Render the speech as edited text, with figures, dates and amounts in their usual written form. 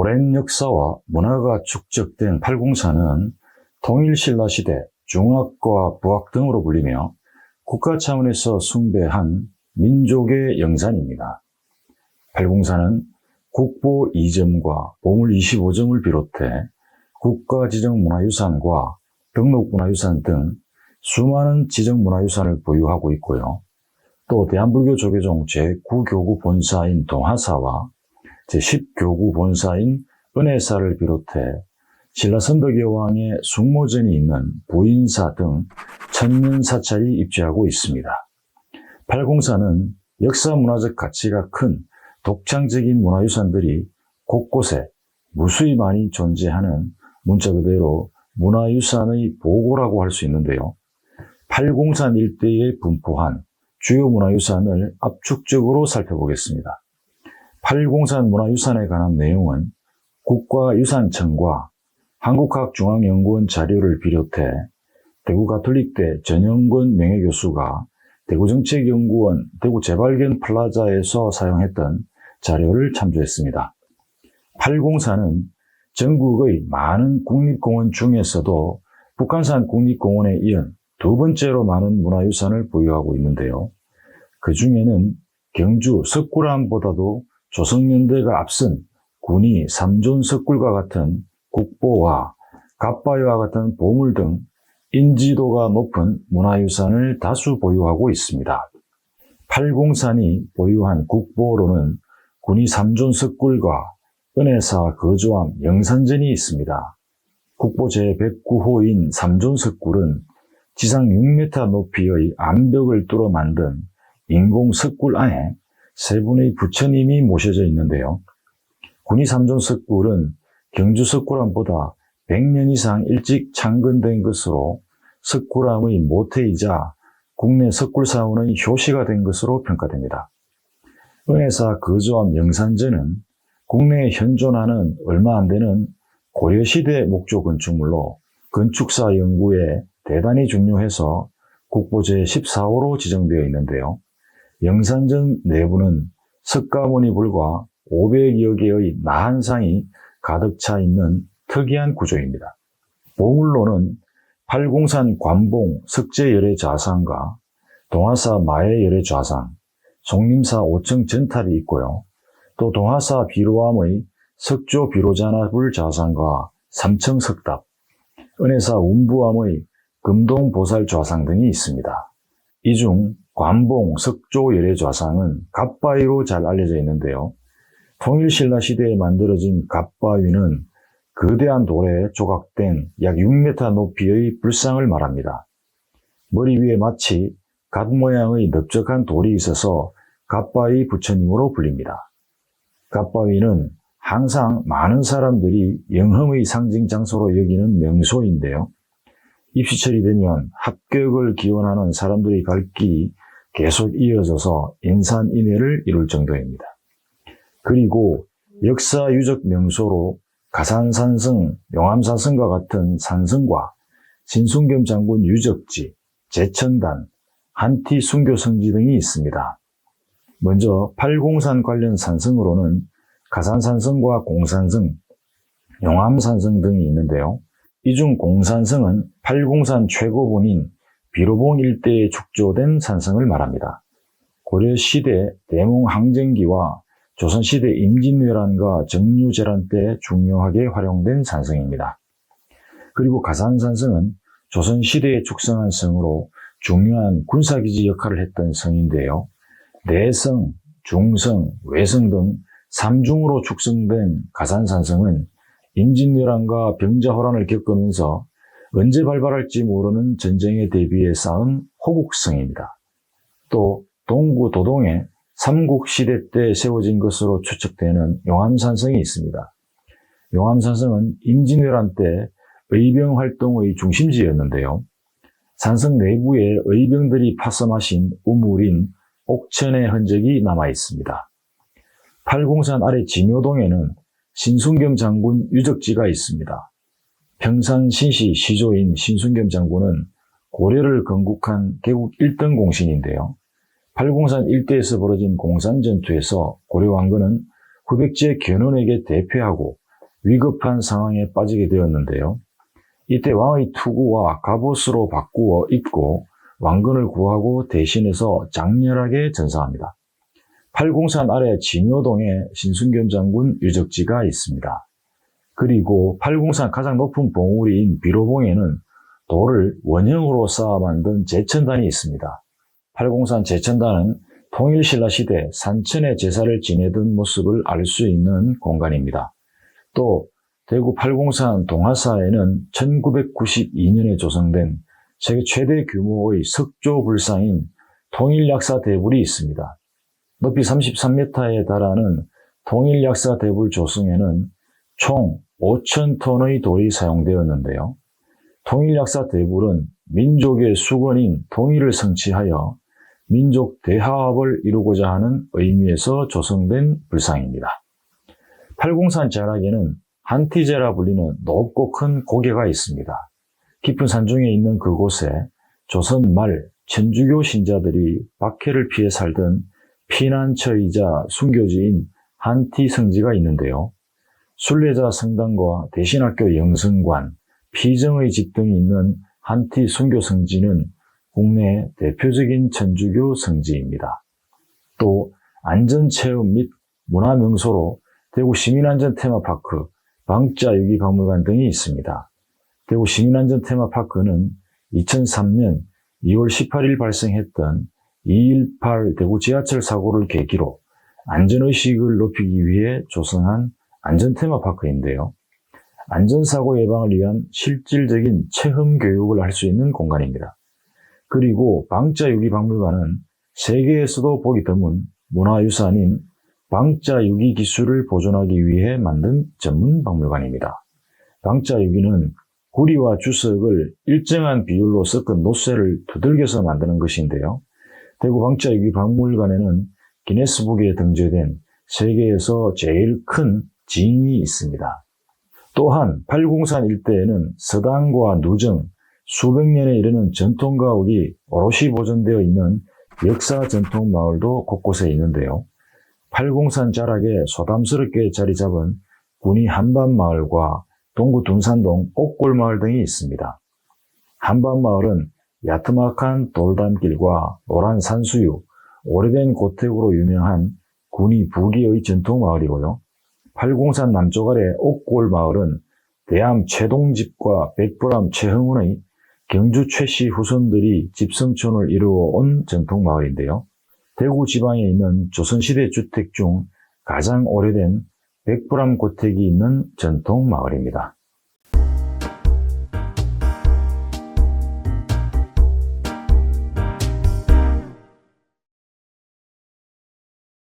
오랜 역사와 문화가 축적된 팔공산은 통일신라시대 중학과 부학 등으로 불리며 국가 차원에서 숭배한 민족의 영산입니다. 팔공산은 국보 2점과 보물 25점을 비롯해 국가지정문화유산과 등록문화유산 등 수많은 지정문화유산을 보유하고 있고요. 또 대한불교 조계종 제9교구 본사인 동화사와 제10교구 본사인 은혜사를 비롯해 신라선덕여왕의 숙모전이 있는 부인사 등 천년사찰이 입지하고 있습니다. 팔공산은 역사문화적 가치가 큰 독창적인 문화유산들이 곳곳에 무수히 많이 존재하는 문자 그대로 문화유산의 보고라고 할 수 있는데요. 팔공산 일대에 분포한 주요 문화유산을 압축적으로 살펴보겠습니다. 팔공산 문화유산에 관한 내용은 국가유산청과 한국학중앙연구원 자료를 비롯해 대구가톨릭대 전영권 명예교수가 대구정책연구원 대구재발견 플라자에서 사용했던 자료를 참조했습니다. 팔공산은 전국의 많은 국립공원 중에서도 북한산 국립공원에 이은 두 번째로 많은 문화유산을 보유하고 있는데요. 그 중에는 경주 석굴암보다도 조선연대가 앞선 군이 삼존 석굴과 같은 국보와 갑바위와 같은 보물 등 인지도가 높은 문화유산을 다수 보유하고 있습니다. 팔공산이 보유한 국보로는 군이 삼존 석굴과 은혜사 거주암 영산전이 있습니다. 국보 제109호인 삼존 석굴은 지상 6m 높이의 암벽을 뚫어 만든 인공 석굴 안에 세 분의 부처님이 모셔져 있는데요. 군이 삼존 석굴은 경주 석굴암보다 100년 이상 일찍 창건된 것으로 석굴암의 모태이자 국내 석굴사원의 효시가 된 것으로 평가됩니다. 은혜사 거주암 영산전은 국내에 현존하는 얼마 안 되는 고려시대 목조 건축물로 건축사 연구에 대단히 중요해서 국보 제14호로 지정되어 있는데요. 영산전 내부는 석가모니 불과 500여 개의 나한상이 가득 차 있는 특이한 구조입니다. 보물로는 팔공산 관봉 석재열애 좌상과 동화사 마애열애 좌상, 송림사 5층 전탈이 있고요. 또 동화사 비로암의 석조 비로자나불 좌상과 3층 석답, 은혜사 운부암의 금동보살 좌상 등이 있습니다. 이 중 관봉 석조 열애 좌상은 갑바위로 잘 알려져 있는데요. 통일신라 시대에 만들어진 갑바위는 거대한 돌에 조각된 약 6m 높이의 불상을 말합니다. 머리 위에 마치 갓 모양의 넓적한 돌이 있어서 갑바위 부처님으로 불립니다. 갑바위는 항상 많은 사람들이 영험의 상징 장소로 여기는 명소인데요. 입시철이 되면 합격을 기원하는 사람들이 갈 길이 계속 이어져서 인산인해를 이룰 정도입니다. 그리고 역사 유적 명소로 가산산성, 용암산성과 같은 산성과 신순겸 장군 유적지, 제천단, 한티 순교성지 등이 있습니다. 먼저 팔공산 관련 산성으로는 가산산성과 공산성, 용암산성 등이 있는데요. 이 중 공산성은 팔공산 최고본인 비로봉 일대에 축조된 산성을 말합니다. 고려시대 대몽항쟁기와 조선시대 임진왜란과 정유재란 때 중요하게 활용된 산성입니다. 그리고 가산산성은 조선시대에 축성한 성으로 중요한 군사기지 역할을 했던 성인데요. 내성, 중성, 외성 등 3중으로 축성된 가산산성은 임진왜란과 병자호란을 겪으면서 언제 발발할지 모르는 전쟁에 대비해 쌓은 호국성입니다. 또 동구 도동에 삼국시대 때 세워진 것으로 추측되는 용암산성이 있습니다. 용암산성은 임진왜란 때 의병활동의 중심지였는데요. 산성 내부에 의병들이 파서 마신 우물인 옥천의 흔적이 남아 있습니다. 팔공산 아래 지묘동에는 신순겸 장군 유적지가 있습니다. 평산신시 시조인 신순겸 장군은 고려를 건국한 개국 1등 공신인데요. 팔공산 일대에서 벌어진 공산전투에서 고려왕건은 후백제 견훤에게 대패하고 위급한 상황에 빠지게 되었는데요. 이때 왕의 투구와 갑옷으로 바꾸어 입고 왕건을 구하고 대신해서 장렬하게 전사합니다. 팔공산 아래 진효동에 신순겸 장군 유적지가 있습니다. 그리고 팔공산 가장 높은 봉우리인 비로봉에는 돌을 원형으로 쌓아 만든 제천단이 있습니다. 팔공산 제천단은 통일신라 시대 산천의 제사를 지내던 모습을 알 수 있는 공간입니다. 또 대구 팔공산 동하사에는 1992년에 조성된 세계 최대 규모의 석조 불상인 통일약사 대불이 있습니다. 높이 33m에 달하는 통일약사 대불 조성에는 총 5,000톤의 돌이 사용되었는데요. 통일약사 대불은 민족의 수건인 통일을 성취하여 민족 대화합을 이루고자 하는 의미에서 조성된 불상입니다. 팔공산 자락에는 한티제라 불리는 높고 큰 고개가 있습니다. 깊은 산중에 있는 그곳에 조선 말 천주교 신자들이 박해를 피해 살던 피난처이자 순교지인 한티 성지가 있는데요. 순례자 성당과 대신학교 영성관, 피정의 집 등이 있는 한티 순교 성지는 국내 대표적인 천주교 성지입니다. 또 안전체험 및 문화명소로 대구 시민안전 테마파크, 방자유기박물관 등이 있습니다. 대구 시민안전 테마파크는 2003년 2월 18일 발생했던 2.18 대구 지하철 사고를 계기로 안전의식을 높이기 위해 조성한 안전테마파크인데요. 안전사고 예방을 위한 실질적인 체험 교육을 할 수 있는 공간입니다. 그리고 방자유기박물관은 세계에서도 보기 드문 문화유산인 방자유기 기술을 보존하기 위해 만든 전문 박물관입니다. 방자유기는 구리와 주석을 일정한 비율로 섞은 노쇠를 두들겨서 만드는 것인데요. 대구 방자유기박물관에는 기네스북에 등재된 세계에서 제일 큰 징이 있습니다. 또한 팔공산 일대에는 서당과 누정, 수백 년에 이르는 전통가옥이 오롯이 보존되어 있는 역사 전통 마을도 곳곳에 있는데요. 팔공산 자락에 소담스럽게 자리 잡은 군위 한반마을과 동구 둔산동 옥골마을 등이 있습니다. 한반마을은 야트막한 돌담길과 노란 산수유, 오래된 고택으로 유명한 군위 부기의 전통마을이고요. 팔공산 남쪽 아래 옥골마을은 대암 최동집과 백불암 최흥운의 경주 최씨 후손들이 집성촌을 이루어온 전통마을인데요. 대구 지방에 있는 조선시대 주택 중 가장 오래된 백불암 고택이 있는 전통마을입니다.